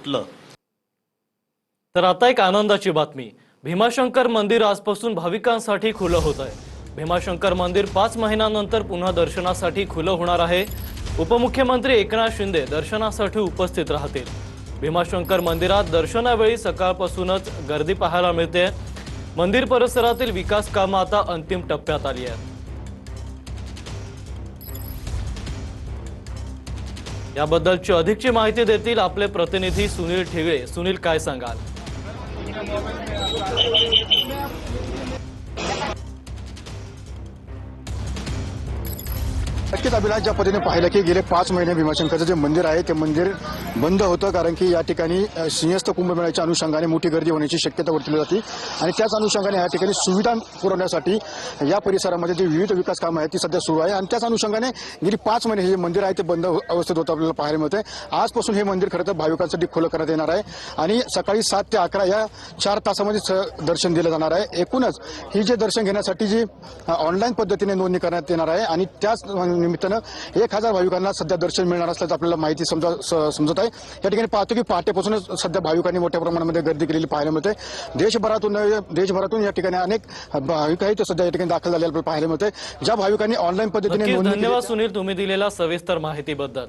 म्हटलं तर आता एक आनंदाची बातमी। भीमाशंकर मंदिर आजपासून भाविकांसाठी खुलं होत आहे। भीमाशंकर मंदिर 5 महिन्यांनंतर पुन्हा दर्शनासाठी खुलं होणार आहे। उपमुख्यमंत्री एकनाथ शिंदे दर्शनासाठी उपस्थित राहतील। भीमाशंकर मंदिरात दर्शनावेळी सकाळपासूनच गर्दी पाहायला मिळते। मंदिर परिसरातील विकास कामे आता अंतिम टप्प्यात आली आहेत। याबद्दलची अधिकची माहिती देतील आपले प्रतिनिधी सुनील ठिगळे। सुनील, काय सांगाल? नक्कीच अभिलाष, ज्या पद्धतीने पाहिलं की गेले 5 महिने भीमाशंकरचं जे मंदिर आहे ते मंदिर बंद होतं, कारण की या ठिकाणी सिंहस्थ कुंभमेळ्याच्या अनुषंगाने मोठी गर्दी होण्याची शक्यता वर्तवली जाते आणि त्याच अनुषंगाने या ठिकाणी सुविधा पुरवण्यासाठी या परिसरामध्ये जे विविध विकास कामं आहेत ती सध्या सुरू आहे आणि त्याच अनुषंगाने गेली 5 महिने हे मंदिर आहे ते बंद अवस्थेत होतं आपल्याला पाहायला मिळते। आजपासून हे मंदिर खरं तर भाविकांसाठी खुलं करण्यात येणार आहे आणि सकाळी 7 ते 11 या 4 तासामध्ये दर्शन दिलं जाणार आहे। एकूणच ही जे दर्शन घेण्यासाठी जी ऑनलाईन पद्धतीने नोंदणी करण्यात येणार आहे आणि त्याच निमित्तानं 1000 भाविकांना सध्या दर्शन मिळणार असल्याचं आपल्याला माहिती समजत आहे। या ठिकाणी पाहतो की पहाटेपासूनच सध्या भाविकांनी मोठ्या प्रमाणामध्ये गर्दी केलेली पाहायला मिळते। देशभरातून या ठिकाणी अनेक भाविक आहेत ते सध्या या ठिकाणी दाखल झालेले पाहायला मिळते। ज्या भाविकांनी ऑनलाईन पद्धतीने नोंदणी, धन्यवाद सुनील, तुम्ही दिलेल्या सविस्तर माहितीबद्दल।